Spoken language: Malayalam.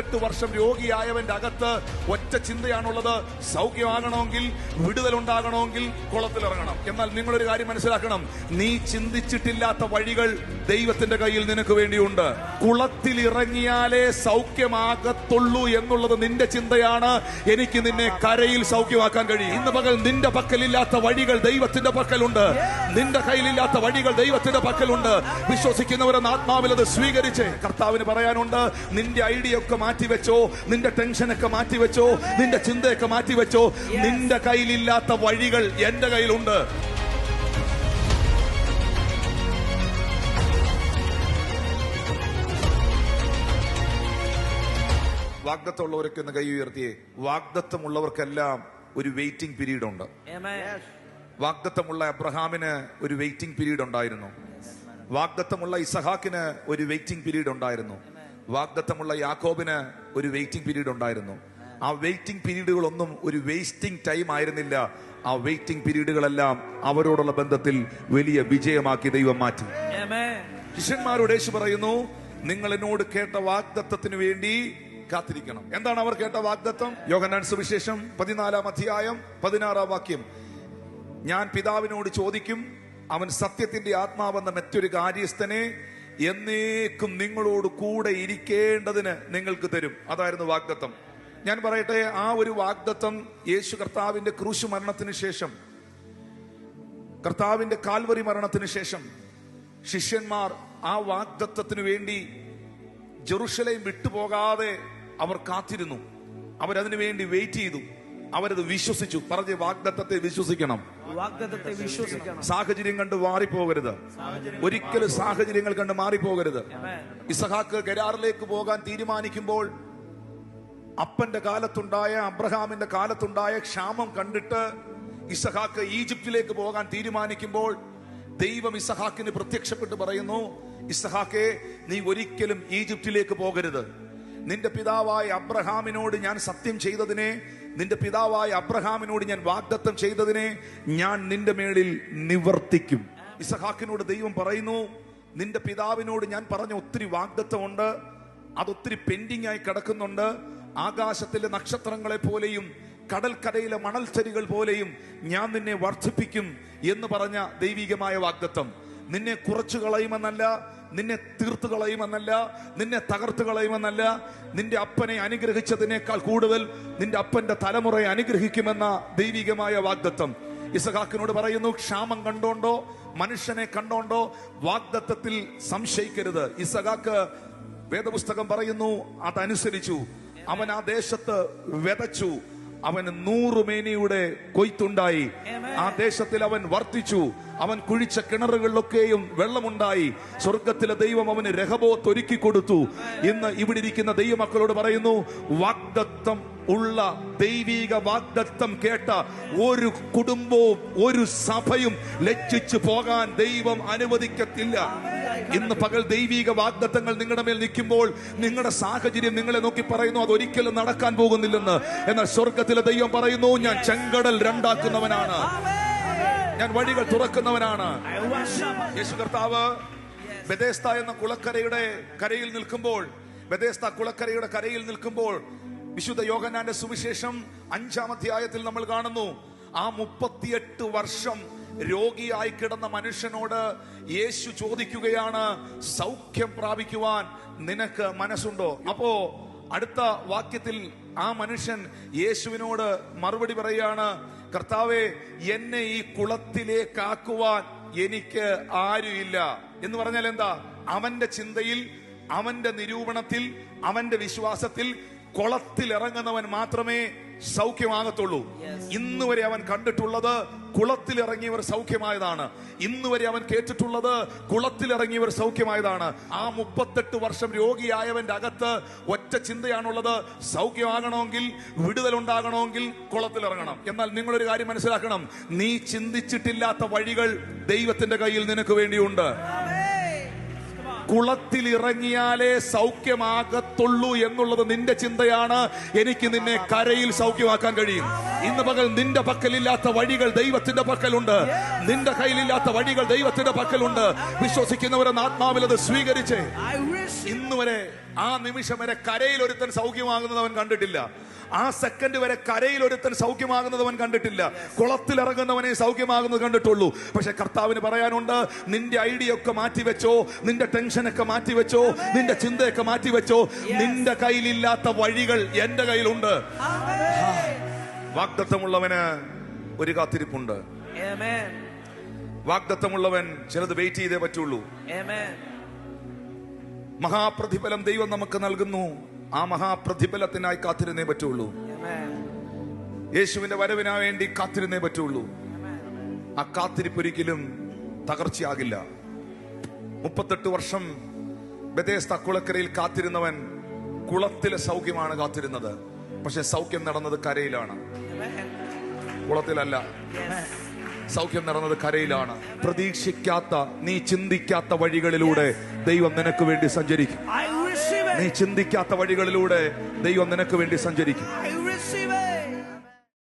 38 വർഷം രോഗിയായവന്റെ അകത്ത് ഒറ്റ ചിന്തയാണുള്ളത്, സൗഖ്യമാകണമെങ്കിൽ, വിടുതലുണ്ടാകണമെങ്കിൽ കുളത്തിലിറങ്ങണം. എന്നാൽ നിങ്ങളൊരു കാര്യം മനസ്സിലാക്കണം, നീ ചിന്തിച്ചിട്ടില്ലാത്ത വഴികൾ ദൈവത്തിന്റെ കയ്യിൽ നിനക്ക് വേണ്ടിയുണ്ട്. കുളത്തിലിറങ്ങിയാലേ സൗഖ്യമാകത്തുള്ളൂ എന്നുള്ളത് നിന്റെ ചിന്തയാണ്. എനിക്ക് നിന്നെ കരയിൽ സൗഖ്യമാക്കാൻ കഴിയും. ഇന്ന് പകൽ നിന്റെ പക്കലില്ലാത്ത വഴികൾ ദൈവത്തിന്റെ പക്കലുണ്ട്. നിന്റെ കയ്യിലില്ലാത്ത വഴികൾ ദൈവത്തിന്റെ പക്കലുണ്ട്. വിശ്വസിക്കുന്നവരെന്ന് ആത്മാവിൽ അത് സ്വീകരിച്ച് കർത്താവിന് പറയാനുണ്ട്, നിന്റെ ഐഡിയ ഒക്കെ മാറ്റിവെച്ചോ, നിന്റെ ടെൻഷനൊക്കെ മാറ്റിവെച്ചോ, നിന്റെ ചിന്തയൊക്കെ മാറ്റിവെച്ചോ. നിന്റെ കയ്യിലില്ലാത്ത വഴികൾ എന്റെ കയ്യിലുണ്ട്. വാഗ്ദത്തമുള്ളവരൊക്കെ ഒന്ന് കൈ ഉയർത്തിയേ. വാഗ്ദത്തമുള്ളവർക്കെല്ലാം ഒരു വെയിറ്റിംഗ് പീരീഡ് ഉണ്ട്. വാഗ്ദത്തമുള്ള അബ്രഹാമിന് ഒരു വെയിറ്റിംഗ് പീരീഡ് ഉണ്ടായിരുന്നു. വാഗ്ദത്തമുള്ള ഇസഹാക്കിന് ഒരു വെയിറ്റിംഗ് പീരീഡ് ഉണ്ടായിരുന്നു. വാഗ്ദത്തമുള്ള യാക്കോബിന് ഒരു വെയിറ്റിംഗ് പീരീഡ് ഉണ്ടായിരുന്നു. ആ വെയിറ്റിംഗ് പീരീഡുകളൊന്നും ഒരു വേസ്റ്റിംഗ് ടൈം ആയിരുന്നില്ല. ആ വെയിറ്റിംഗ് പീരീഡുകളെല്ലാം അവരോടുള്ള ബന്ധത്തിൽ വലിയ വിജയമാക്കി ദൈവം മാറ്റി. ശിഷ്യന്മാരോട് യേശു പറയുന്നു, നിങ്ങൾ എന്നോട് കേട്ട വാഗ്ദത്തത്തിന് വേണ്ടി കാത്തിരിക്കണം. എന്താണ് അവർ കേട്ട വാഗ്ദത്തം? യോഹന്നാൻ സുവിശേഷം 14-ാം അധ്യായം 16-ാം വാക്യം, ഞാൻ പിതാവിനോട് ചോദിക്കും, അവൻ സത്യത്തിന്റെ ആത്മാവെന്ന മറ്റൊരു കാര്യസ്ഥനെ എന്നേക്കും നിങ്ങളോട് കൂടെ ഇരിക്കേണ്ടതിന് നിങ്ങൾക്ക് തരും. അതായിരുന്നു വാഗ്ദത്തം. ഞാൻ പറയട്ടെ, ആ ഒരു വാഗ്ദത്തം യേശു കർത്താവിന്റെ ക്രൂശ് മരണത്തിന് ശേഷം, കർത്താവിന്റെ കാൽവറി മരണത്തിന് ശേഷം ശിഷ്യന്മാർ ആ വാഗ്ദത്തത്തിനു വേണ്ടി ജെറുസലേം വിട്ടുപോകാതെ അവർ കാത്തിരുന്നു. അവരതിനു വേണ്ടി വെയിറ്റ് ചെയ്തു. അവരത് വിശ്വസിച്ചു. പറഞ്ഞ് വാഗ്ദത്തത്തെ വിശ്വസിക്കണം. സാഹചര്യം കണ്ട് മാറിപ്പോകരുത്. ഒരിക്കലും സാഹചര്യങ്ങൾ കണ്ട് മാറിപ്പോകരുത്. ഇസഹാക്ക് ഗെരാറിലേക്ക് പോകാൻ തീരുമാനിക്കുമ്പോൾ അപ്പന്റെ കാലത്തുണ്ടായ, അബ്രഹാമിന്റെ കാലത്തുണ്ടായ ക്ഷാമം കണ്ടിട്ട് ഇസഹാക്ക് ഈജിപ്തിലേക്ക് പോകാൻ തീരുമാനിക്കുമ്പോൾ ദൈവം ഇസഹാക്കിന് പ്രത്യക്ഷപ്പെട്ട് പറയുന്നു, ഇസഹാക്കെ, നീ ഒരിക്കലും ഈജിപ്തിലേക്ക് പോകരുത്. നിന്റെ പിതാവായ അബ്രഹാമിനോട് ഞാൻ സത്യം ചെയ്തതിനെ, നിന്റെ പിതാവായ അബ്രഹാമിനോട് ഞാൻ വാഗ്ദത്തം ചെയ്തതിനെ ഞാൻ നിന്റെ മേളിൽ നിവർത്തിക്കും. ഇസഹാക്കിനോട് ദൈവം പറയുന്നു, നിന്റെ പിതാവിനോട് ഞാൻ പറഞ്ഞ ഒത്തിരി വാഗ്ദത്തമുണ്ട്, അതൊത്തിരി പെൻഡിങ് ആയി കിടക്കുന്നുണ്ട്. ആകാശത്തിലെ നക്ഷത്രങ്ങളെ പോലെയും കടൽക്കരയിലെ മണൽച്ചരികൾ പോലെയും ഞാൻ നിന്നെ വർദ്ധിപ്പിക്കും എന്ന് പറഞ്ഞ ദൈവികമായ വാഗ്ദത്തം. നിന്നെ കുറച്ചു കളയുമെന്നല്ല, നിന്നെ തീർത്തു കളയുമെന്നല്ല, നിന്നെ തകർത്തു കളയുമെന്നല്ല, നിന്റെ അപ്പനെ അനുഗ്രഹിച്ചതിനേക്കാൾ കൂടുതൽ നിന്റെ അപ്പന്റെ തലമുറയെ അനുഗ്രഹിക്കുമെന്ന ദൈവികമായ വാഗ്ദത്തം. ഇസഹാക്കിനോട് പറയുന്നു, ക്ഷാമം കണ്ടോണ്ടോ, മനുഷ്യനെ കണ്ടോണ്ടോ വാഗ്ദത്തത്തിൽ സംശയിക്കരുത്. ഇസഹാക്ക്, വേദപുസ്തകം പറയുന്നു, അതനുസരിച്ചു. അവൻ ആ ദേശത്ത് വിതച്ചു. അവന് 100 മേനിയുടെ കൊയ്ത്തുണ്ടായി. ആ ദേശത്തിൽ അവൻ വർദ്ധിച്ചു. അവൻ കുഴിച്ച കിണറുകളിലൊക്കെയും വെള്ളമുണ്ടായി. സ്വർഗത്തിലെ ദൈവം അവന് രഹബോത്ത് ഒരുക്കി കൊടുത്തു. ഇന്ന് ഇവിടെ ഇരിക്കുന്ന ദൈവമക്കളോട് പറയുന്നു, വാഗ്ദത്തം ഉള്ള ദൈവിക വാഗ്ദത്തം കേട്ട ഒരു കുടുംബവും ഒരു സഭയും ലജ്ജിച്ചു പോകാൻ ദൈവം അനുവദിക്കത്തില്ല. ഇന്ന് പകൽ ദൈവിക വാഗ്ദത്തങ്ങൾ നിങ്ങളുടെ മേൽ നിൽക്കുമ്പോൾ നിങ്ങളുടെ സാഹചര്യം നിങ്ങളെ നോക്കി പറയുന്നു, അതൊരിക്കലും നടക്കാൻ പോകുന്നില്ലെന്ന്. എന്നാൽ സ്വർഗത്തിലെ ദൈവം പറയുന്നു, ഞാൻ ചെങ്കടൽ രണ്ടാക്കുന്നവനാണ്, ഞാൻ വഴികൾ തുറക്കുന്നവനാണ്. യേശു കർത്താവ് ബെഥേസ്ത എന്ന കുളക്കരയുടെ കരയിൽ നിൽക്കുമ്പോൾ, ബെഥേസ്ത കുളക്കരയുടെ കരയിൽ നിൽക്കുമ്പോൾ വിശുദ്ധ യോഹന്നാന്റെ സുവിശേഷം 5-ാം അധ്യായത്തിൽ നമ്മൾ കാണുന്നു, ആ 38 വർഷം രോഗിയായി കിടന്ന മനുഷ്യനോട് യേശു ചോദിക്കുകയാണ്, സൗഖ്യം പ്രാപിക്കുവാൻ നിനക്ക് മനസ്സുണ്ടോ? അപ്പോ അടുത്ത വാക്യത്തിൽ ആ മനുഷ്യൻ യേശുവിനോട് മറുപടി പറയുകയാണ്, കർത്താവേ, എന്നെ ഈ കുളത്തിലേക്കാക്കുവാൻ എനിക്ക് ആരുമില്ല. എന്ന് പറഞ്ഞാൽ എന്താ? അവന്റെ ചിന്തയിൽ, അവന്റെ നിരൂപണത്തിൽ, അവന്റെ വിശ്വാസത്തിൽ കുളത്തിൽ ഇറങ്ങുന്നവൻ മാത്രമേ സൗഖ്യമാകത്തുള്ളൂ. ഇന്ന് വരെ അവൻ കണ്ടിട്ടുള്ളത് കുളത്തിലിറങ്ങിയവർ സൗഖ്യമായതാണ്. ഇന്ന് വരെ അവൻ കേട്ടിട്ടുള്ളത് കുളത്തിലിറങ്ങിയവർ സൗഖ്യമായതാണ്. ആ 38 വർഷം രോഗിയായവന്റെ അകത്ത് ഒറ്റ ചിന്തയാണുള്ളത്, സൗഖ്യമാകണമെങ്കിൽ, വിടുതലുണ്ടാകണമെങ്കിൽ കുളത്തിലിറങ്ങണം. എന്നാൽ നിങ്ങളൊരു കാര്യം മനസ്സിലാക്കണം, നീ ചിന്തിച്ചിട്ടില്ലാത്ത വഴികൾ ദൈവത്തിന്റെ കയ്യിൽ നിനക്ക് വേണ്ടിയുണ്ട്. കുളത്തിലിറങ്ങിയാലേ സൗഖ്യമാകത്തുള്ളൂ എന്നുള്ളത് നിന്റെ ചിന്തയാണ്. എനിക്ക് നിന്നെ കരയിൽ സൗഖ്യമാക്കാൻ കഴിയും. ഇന്ന് പകൽ നിന്റെ പക്കലില്ലാത്ത വഴികൾ ദൈവത്തിന്റെ പക്കലുണ്ട്. നിന്റെ കയ്യിലില്ലാത്ത വഴികൾ ദൈവത്തിന്റെ പക്കലുണ്ട്. വിശ്വസിക്കുന്നവരെന്ന് ആത്മാവിൽ അത് സ്വീകരിച്ച് ഇന്നുവരെ ആ നിമിഷം വരെ കരയിൽ ഒരുത്തൻ സൗഖ്യമാകുന്നത് അവൻ കണ്ടിട്ടില്ല. ആ സെക്കൻഡ് വരെ കരയിൽ ഒരുത്തൻ സൗഖ്യമാകുന്നത് അവൻ കണ്ടിട്ടില്ല. കുളത്തിലിറങ്ങുന്നവനെ സൗഖ്യമാകുന്നത് കണ്ടിട്ടുള്ളൂ. പക്ഷെ കർത്താവിന് പറയാനുണ്ട്, നിന്റെ ഐഡിയ ഒക്കെ മാറ്റിവെച്ചോ, നിന്റെ ടെൻഷനൊക്കെ മാറ്റിവെച്ചോ, നിന്റെ ചിന്തയൊക്കെ മാറ്റിവെച്ചോ. നിന്റെ കയ്യിലില്ലാത്ത വഴികൾ എന്റെ കയ്യിലുണ്ട്. വാഗ്ദത്തമുള്ളവന് ഒരു കാത്തിരിപ്പുണ്ട്. വാഗ്ദത്തമുള്ളവൻ ചിലത് വെയിറ്റ് ചെയ്തേ പറ്റുള്ളൂ. മഹാപ്രതിഫലം ദൈവം നമുക്ക് നൽകുന്നു. ആ മഹാപ്രതിഫലത്തിനായി കാത്തിരുന്നേ പറ്റുള്ളൂ. യേശുവിന്റെ വരവിനാ വേണ്ടി കാത്തിരുന്നേ പറ്റുള്ളൂ. ആ കാത്തിരിപ്പൊരിക്കലും തകർച്ചയാകില്ല. 38 വർഷം ബെഥേസ്ദ കുളക്കരയിൽ കാത്തിരുന്നവൻ കുളത്തിലെ സൗഖ്യമാണ് കാത്തിരുന്നത്. പക്ഷെ സൗഖ്യം നടന്നത് കരയിലാണ്, കുളത്തിലല്ല. സൗഖ്യം നടന്നത് കരയിലാണ്. പ്രതീക്ഷിക്കാത്ത, നീ ചിന്തിക്കാത്ത വഴികളിലൂടെ ദൈവം നിനക്ക് വേണ്ടി സഞ്ചരിക്കും. നീ ചിന്തിക്കാത്ത വഴികളിലൂടെ ദൈവം നിനക്ക് വേണ്ടി സഞ്ചരിക്കും.